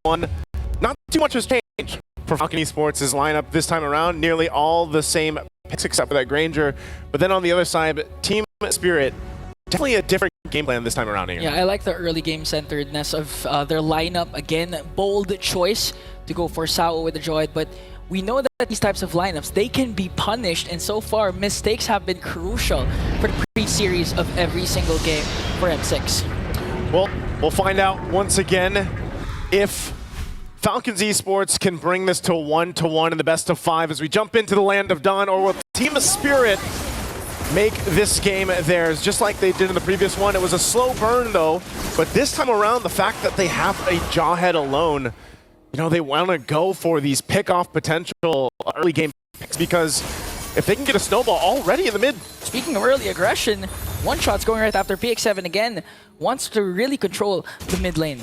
one. Not too much has changed for Falcon Esports' lineup this time around. Nearly all the same picks except for that Granger. But then on the other side, Team Spirit, definitely a different game plan this time around here. Yeah, I like the early game centeredness of their lineup. Again, bold choice to go for Sao with the Droid, but we know that these types of lineups, they can be punished, and so far, mistakes have been crucial for the pre-series of every single game for M6. Well, we'll find out once again if Falcons Esports can bring this to a 1-1 in the best of 5 as we jump into the land of Dawn, or will Team Spirit make this game theirs, just like they did in the previous one. It was a slow burn, though, but this time around, the fact that they have a Jawhead alone, you know, they want to go for these pick-off potential early game picks because if they can get a snowball already in the mid. Speaking of early aggression, One Shot's going right after PX7 again, wants to really control the mid lane.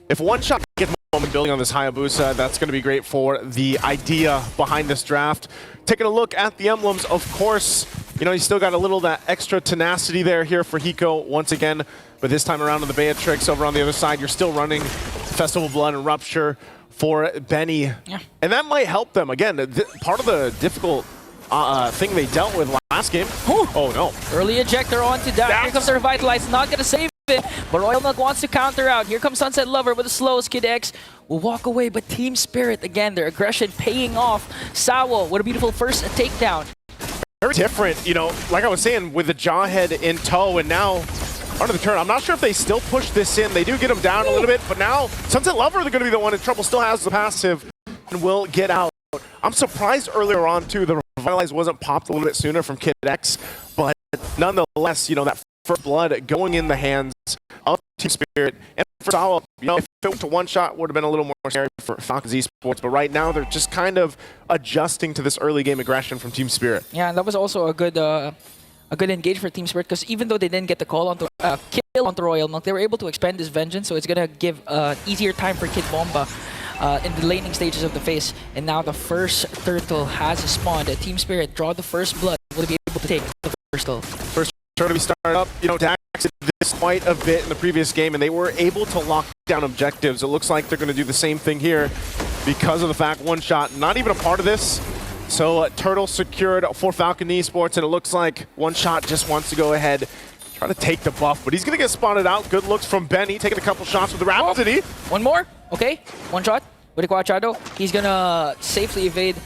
If One Shot gets moment building on this Hayabusa, that's going to be great for the idea behind this draft. Taking a look at the emblems, of course, you know, you still got a little that extra tenacity there here for Hiko once again, but this time around on the Beatrix over on the other side, you're still running Festival of Blood and Rupture for Benny. Yeah. And that might help them. Again, part of the difficult thing they dealt with last game. Oh no. Early ejector onto Dax. Here comes the Revitalize, not going to save it, but Royal Milk wants to counter out. Here comes Sunset Lover with a slow. Skid X will walk away, but Team Spirit, again, their aggression paying off. Sawo, what a beautiful first takedown. Very different, you know, like I was saying, with the Jawhead in tow, and now under the turn. I'm not sure if they still push this in. They do get him down a little bit, but now Sunset Lover, they're going to be the one in trouble. Still has the passive and will get out. I'm surprised earlier on, too, the Revitalize wasn't popped a little bit sooner from Kid X, but nonetheless, you know, that first blood going in the hands of Team Spirit. And for Sawa, you know, if it went to One Shot, would have been a little more scary for Falcons Esports, but right now they're just kind of adjusting to this early game aggression from Team Spirit. Yeah, and that was also a good engage for Team Spirit, because even though they didn't get the call onto kill onto Royal Milk, they were able to expend this vengeance, so it's gonna give easier time for Kid Bomba in the laning stages of the phase. And now the first turtle has spawned. Team Spirit draw the first blood. Will be able to take the first turtle. First turtle to be started up. You know, Dax did this quite a bit in the previous game, and they were able to lock down objectives. It looks like they're going to do the same thing here because of the fact One Shot not even a part of this. So turtle secured for Falcon Esports, and it looks like One Shot just wants to go ahead, try to take the buff, but he's going to get spotted out. Good looks from Benny, taking a couple shots with the Rhapsody. One more, okay. One shot with the Quachado. He's going to safely evade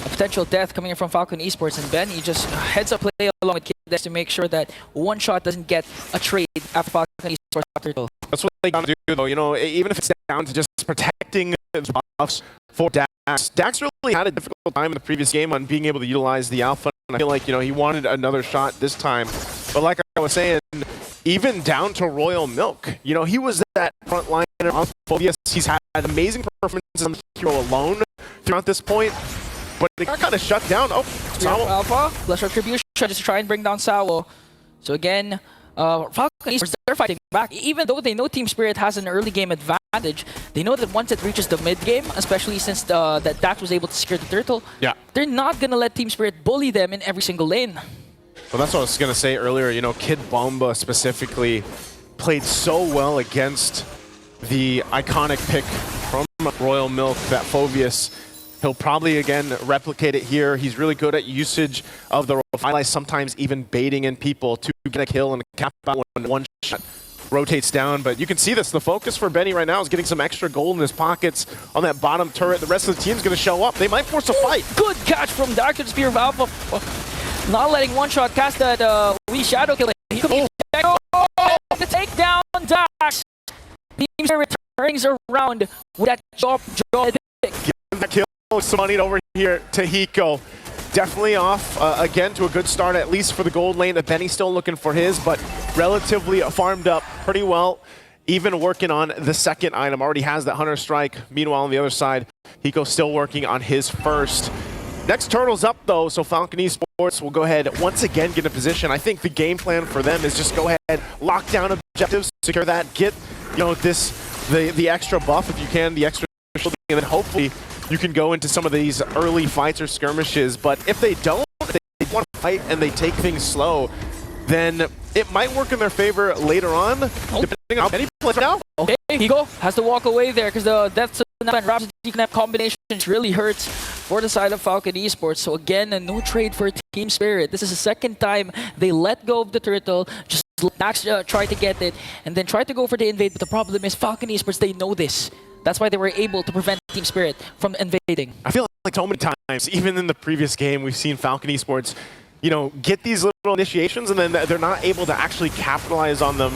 a potential death coming in from Falcon Esports, and Benny just heads up play along with Kid Dex to make sure that One Shot doesn't get a trade after Falcon Esports turtle. That's what they got to do, though. You know, even if it's down to just protecting the buffs for Dax. Dax really had a difficult time in the previous game on being able to utilize the Alpha, and I feel like, you know, he wanted another shot this time. But like I was saying, even down to Royal Milk, you know, he was that front liner on Phobius. He's had amazing performances on the hero alone throughout this point, but they got kind of shut down. Oh, Sawo. Alpha, plus Retribution just to try and bring down Sawo. So again, Falcon Esports, they're fighting back. Even though they know Team Spirit has an early game advantage, they know that once it reaches the mid game, especially since that Dax was able to secure the turtle, they're not going to let Team Spirit bully them in every single lane. Well, that's what I was going to say earlier. You know, Kid Bomba specifically played so well against the iconic pick from Royal Milk, that Phobius. He'll probably, again, replicate it here. He's really good at usage of the Revitalize, sometimes even baiting in people to get a kill and cap out when One Shot rotates down. But you can see this. The focus for Benny right now is getting some extra gold in his pockets on that bottom turret. The rest of the team's going to show up. They might force a fight. Good catch from Dark to the Spear of Alpha. Not letting One Shot cast that wee shadow kill. He could be the takedown Dax. Team Spirit turns around with that jaw. Give him that kill. Some money over here to Hiko. Definitely off again to a good start, at least for the gold lane. Benny's still looking for his, but relatively farmed up pretty well. Even working on the second item. Already has that Hunter Strike. Meanwhile, on the other side, Hiko's still working on his first. Next turtle's up, though, so Falcon Esports will go ahead once again get a position. I think the game plan for them is just go ahead, lock down objectives, secure that, get, you know, the extra buff if you can, the extra shield, and then hopefully you can go into some of these early fights or skirmishes. But if they don't, if they want to fight and they take things slow, then it might work in their favor later on, depending out. Any play now? Okay, Higo has to walk away there because the Death and Rhapsody Connect combination really hurts for the side of Falcon Esports. So again, a no trade for Team Spirit. This is the second time they let go of the turtle, just Max try to get it, and then try to go for the invade. But the problem is Falcon Esports, they know this. That's why they were able to prevent Team Spirit from invading. I feel like so many times, even in the previous game, we've seen Falcon Esports, you know, get these little initiations and then they're not able to actually capitalize on them.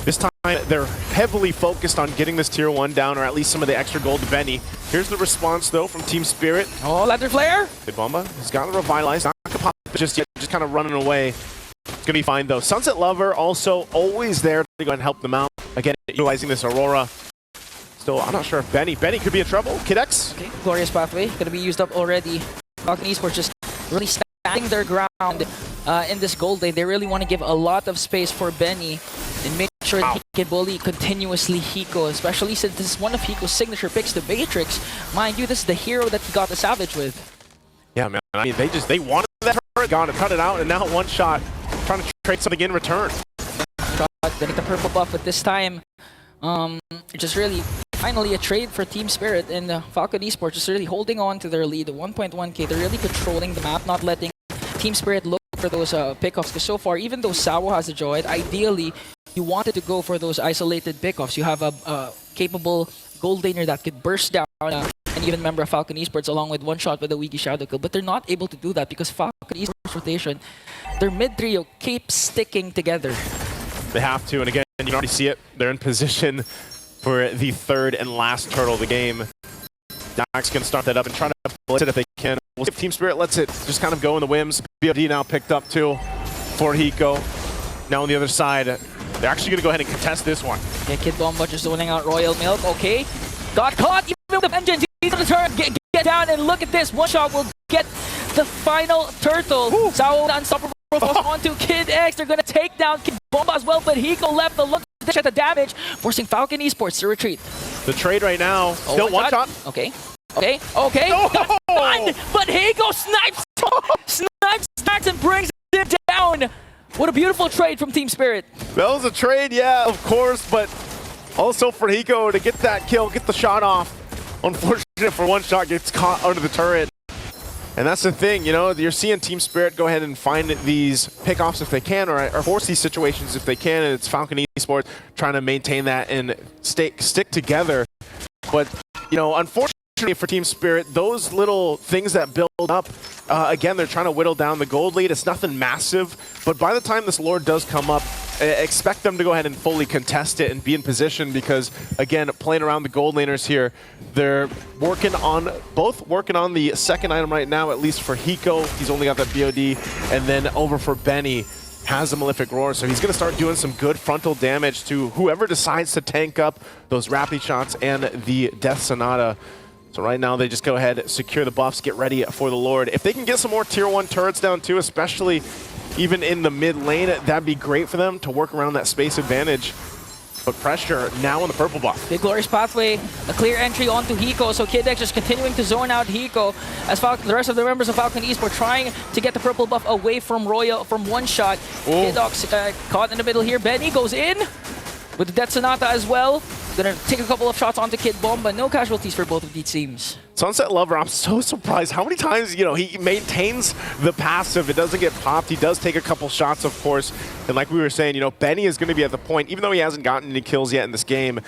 This time, they're heavily focused on getting this tier 1 down, or at least some of the extra gold to Benny. Here's the response, though, from Team Spirit. Oh, Ladder Flare! Kid Bomba has got to revitalize. Not going to pop just yet, just kind of running away. It's going to be fine, though. Sunset Lover also always there to go and help them out. Again, utilizing this Aurora. Still, I'm not sure if Benny could be in trouble. Kid X. Okay, Glorious Pathway, going to be used up already. Falcon Esports just really standing their ground in this gold lane. They really want to give a lot of space for Benny and make sure that he can bully continuously Hiko, especially since this is one of Hiko's signature picks, the Matrix. Mind you, this is the hero that he got the Savage with. Yeah, man. I mean, they wanted that turret, gone to cut it out, and now one shot, trying to trade something in return. Getting the purple buff, but this time, just really finally a trade for Team Spirit, and Falcon Esports just really holding on to their lead, 1.1k. They're really controlling the map, not letting Team Spirit look for those pickoffs, because so far, even though Sawo has a Joy, ideally, you wanted to go for those isolated pickoffs. You have a capable gold laner that could burst down an even member of Falcon Esports along with one shot with a Wiki Shadow Kill, but they're not able to do that because Falcon Esports rotation, their mid trio keeps sticking together. They have to, and again, you can already see it. They're in position for the third and last turtle of the game. Dax can start that up and try to blitz it if they can. We'll see if Team Spirit lets it just kind of go in the whims. BOD now picked up too for Hiko. Now on the other side, they're actually going to go ahead and contest this one. Yeah, Kid Bomba just zoning out Royal Milk. Okay, got caught. Even with the vengeance, he's on the turn. Get down and look at this. One shot will get the final turtle. Sao unstoppable onto Kid X. They're going to take down Kid Bomba as well, but Hiko left the look at the damage, forcing Falcon Esports to retreat. The trade right now, still one shot. Okay. Got one, but Hiko snipes and brings it down. What a beautiful trade from Team Spirit. That was a trade, yeah, of course, but also for Hiko to get that kill, get the shot off. Unfortunate for one shot, gets caught under the turret. And that's the thing, you know, you're seeing Team Spirit go ahead and find these pickoffs if they can, or force these situations if they can, and it's Falcon Esports trying to maintain that and stick together. But, you know, unfortunately for Team Spirit, those little things that build up, again, they're trying to whittle down the gold lead. It's nothing massive, but by the time this Lord does come up, expect them to go ahead and fully contest it and be in position because, again, playing around the gold laners here, they're both working on the second item right now, at least for Hiko. He's only got that BOD, and then over for Benny has the Malefic Roar, so he's going to start doing some good frontal damage to whoever decides to tank up those Rapid shots and the Death Sonata. So right now they just go ahead, secure the buffs, get ready for the Lord. If they can get some more tier 1 turrets down too, especially even in the mid lane, that'd be great for them to work around that space advantage. But pressure now on the purple buff. Big Glorious Pathway, a clear entry onto Hiko, so Kid X just continuing to zone out Hiko as the rest of the members of Falcon Esports trying to get the purple buff away from Royal from one shot. Kid X caught in the middle here. Benny goes in with the Death Sonata as well. Gonna take a couple of shots onto Kid Bomba. No casualties for both of these teams. Sunset Lover, I'm so surprised how many times, you know, he maintains the passive. It doesn't get popped. He does take a couple shots, of course. And like we were saying, you know, Benny is going to be at the point, even though he hasn't gotten any kills yet in this game,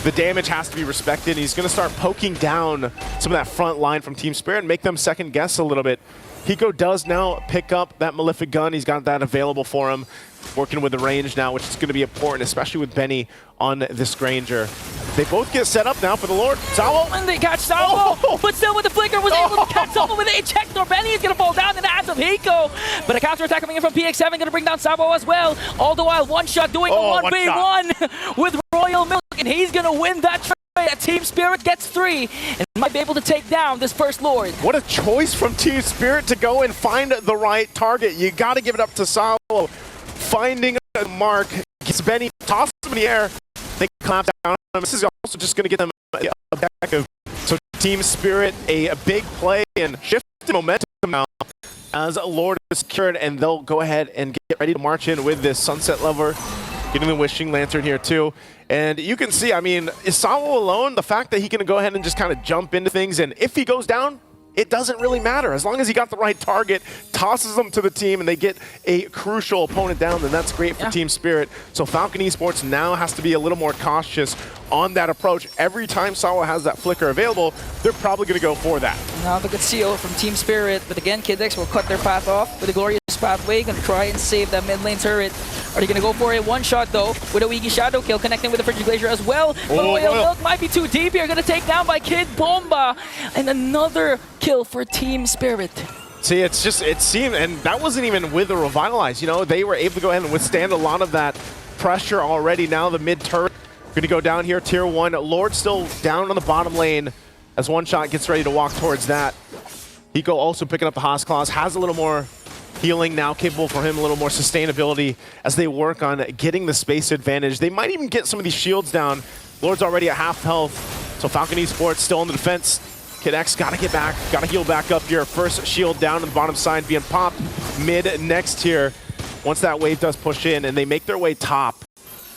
the damage has to be respected. He's going to start poking down some of that front line from Team Spirit and make them second guess a little bit. Hiko does now pick up that Malefic gun. He's got that available for him. Working with the range now, which is going to be important, especially with Benny on this Granger. They both get set up now for the Lord. Sawo! And they catch Sawo, but still with the flicker was able to catch Sawo with a check. Nor Benny is going to fall down in the hands of Hiko. But a counter attack coming in from PX7, going to bring down Sawo as well. All the while, one shot doing a 1v1 with Royal Milk, and he's going to win that trade. Team Spirit gets 3 and might be able to take down this first Lord. What a choice from Team Spirit to go and find the right target. You got to give it up to Sawo. Finding a mark, gets Benny, tosses him in the air, they clap down. This is also just going to get them a back of. So Team Spirit, a big play and shift momentum now as Lord is secured, and they'll go ahead and get ready to march in with this Sunset Lover, getting the Wishing Lantern here too. And you can see, I mean, Isawa alone, the fact that he can go ahead and just kind of jump into things, and if he goes down, it doesn't really matter. As long as he got the right target, tosses them to the team, and they get a crucial opponent down, then that's great for Team Spirit. So Falcon Esports now has to be a little more cautious on that approach. Every time Sawa has that flicker available, they're probably going to go for that. Now look at CO from Team Spirit, but again, KidX will cut their path off with a glorious pathway, going to try and save that mid lane turret. Are they going to go for a one-shot, though, with a Wiki Shadow kill, connecting with the Frigid Glacier as well? But Royal Milk might be too deep here. Going to take down by Kid Bomba. And another kill for Team Spirit. See, it's just, it seemed, and that wasn't even with the Revitalize. You know, they were able to go ahead and withstand a lot of that pressure already. Now the mid turret going to go down here, tier 1. Lord still down on the bottom lane as One Shot gets ready to walk towards that. Hiko also picking up the Haas Claws, has a little more healing now, capable for him, a little more sustainability as they work on getting the space advantage. They might even get some of these shields down. Lord's already at half health, so Falcon Esports still in the defense. Kid X got to get back, got to heal back up here. First shield down on the bottom side being popped mid next here. Once that wave does push in and they make their way top.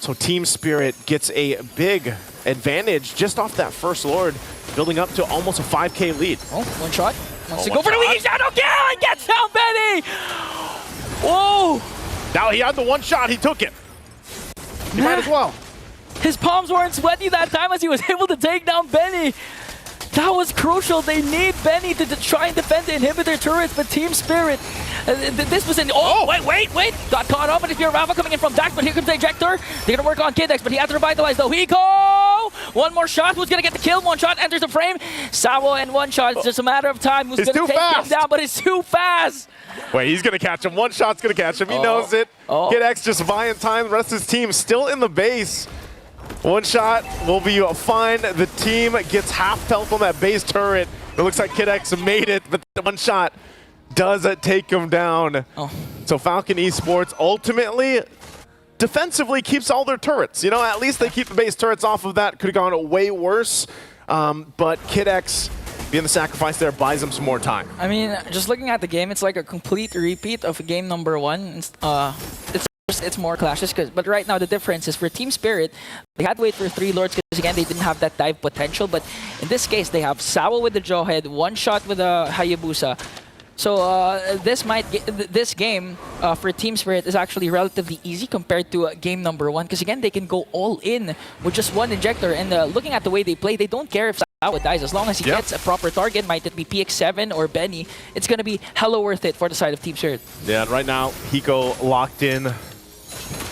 So Team Spirit gets a big advantage just off that first Lord, building up to almost a 5K lead. Oh, One Shot. Wants to go for the Wiki Shadow kill and gets down Benny! Whoa! Now he had the one shot, he took it. He might as well. His palms weren't sweaty that time as he was able to take down Benny. That was crucial. They need Benny to try and defend the inhibitor turrets, but Team Spirit, this was an... Oh, wait! Got caught up, and if you're Rafa coming in from Dax, but here comes the ejector. They're going to work on KidX, but he has to revitalize though. Hiko! One more shot. Who's going to get the kill? One Shot enters the frame. Sawo and One Shot. It's just a matter of time. Who's going to take him down, but it's too fast. Wait, he's going to catch him. One Shot's going to catch him. He knows it. KidX just buying time. The rest of his team still in the base. One Shot will be fine. The team gets half health on that base turret. It looks like KidX made it, but the One Shot does take him down. So Falcon Esports ultimately, defensively keeps all their turrets. You know, at least they keep the base turrets off of that. Could have gone way worse. But KidX being the sacrifice there buys them some more time. I mean, just looking at the game, it's like a complete repeat of game number 1. It's more clashes, but right now the difference is for Team Spirit, they had to wait for 3 Lords because again they didn't have that dive potential, but in this case they have Sawa with the Jawhead, One Shot with a Hayabusa. So this game for Team Spirit is actually relatively easy compared to game number 1 because again they can go all in with just one injector, and looking at the way they play, they don't care if Sawa dies as long as he gets a proper target, might it be PX7 or Benny, it's going to be hella worth it for the side of Team Spirit. Yeah, right now Hiko locked in.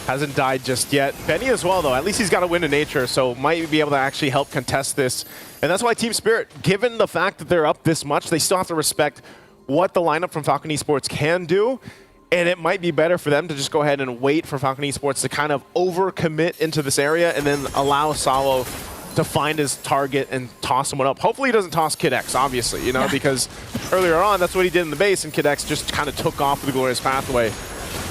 Hasn't died just yet. Benny as well, though. At least he's got a win in nature, so might be able to actually help contest this. And that's why Team Spirit, given the fact that they're up this much, they still have to respect what the lineup from Falcon Esports can do. And it might be better for them to just go ahead and wait for Falcon Esports to kind of overcommit into this area and then allow Sawo to find his target and toss him one up. Hopefully he doesn't toss KidX, obviously, you know, because earlier on, that's what he did in the base, and KidX just kind of took off with the Glorious Pathway.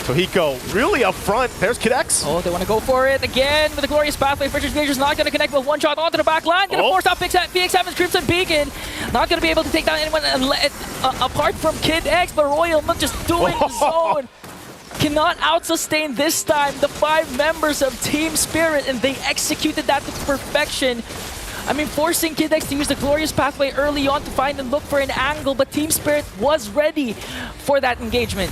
So Hiko really up front. There's KidX. Oh, they want to go for it again with the Glorious Pathway. Frigid Glacier's not going to connect with One Shot onto the back line. Going to force out PX7's Crimson Beacon. Not going to be able to take down anyone apart from KidX, but Royal Milk just doing his own. Cannot out-sustain this time the 5 members of Team Spirit, and they executed that to perfection. I mean, forcing KidX to use the Glorious Pathway early on to find and look for an angle, but Team Spirit was ready for that engagement.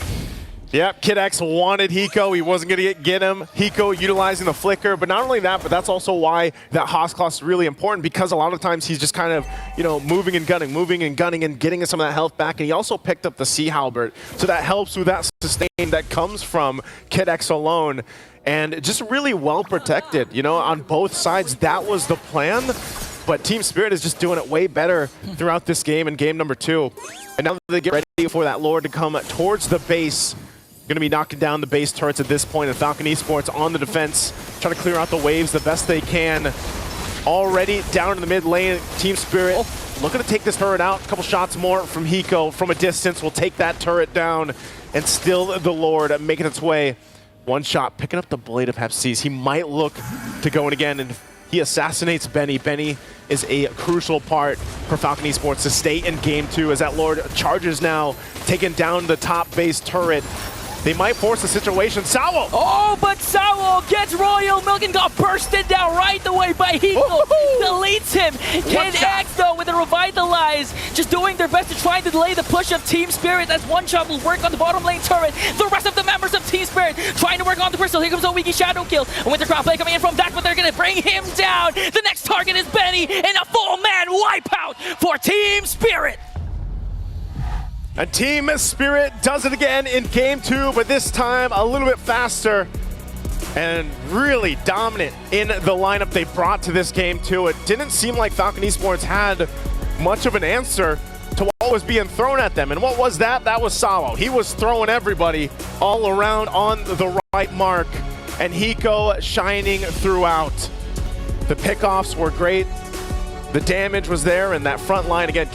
Yep, KidX wanted Hiko. He wasn't going to get him. Hiko utilizing the flicker, but not only that, but that's also why that Haas Claw is really important, because a lot of times he's just kind of, you know, moving and gunning and getting some of that health back. And he also picked up the Sea Halberd, so that helps with that sustain that comes from KidX alone. And just really well protected, you know, on both sides. That was the plan, but Team Spirit is just doing it way better throughout this game in game number 2. And now that they get ready for that Lord to come towards the base, going to be knocking down the base turrets at this point, and Falcon Esports on the defense, trying to clear out the waves the best they can. Already down in the mid lane, Team Spirit looking to take this turret out. A couple shots more from Hiko from a distance will take that turret down, and still the Lord making its way. One Shot picking up the Blade of Hepsies. He might look to go in again, and he assassinates Benny. Benny is a crucial part for Falcon Esports to stay in game 2 as that Lord charges now, taking down the top base turret. They might force the situation. Sawo! Oh, but Sawo gets Royal Milk and got bursted down right away by Hiko. Deletes him. Kid X, though, with a Revitalize, just doing their best to try to delay the push of Team Spirit as One Shot will work on the bottom lane turret. The rest of the members of Team Spirit trying to work on the Crystal. Here comes Owiki Shadow Kill. And with the crowd play coming in from that, but they're going to bring him down. The next target is Benny, and a full-man wipeout for Team Spirit. And Team Spirit does it again in game 2, but this time a little bit faster and really dominant in the lineup they brought to this game 2. It didn't seem like Falcon Esports had much of an answer to what was being thrown at them. And what was that? That was Sawo. He was throwing everybody all around on the right mark, and Hiko shining throughout. The pickoffs were great. The damage was there, and that front line again.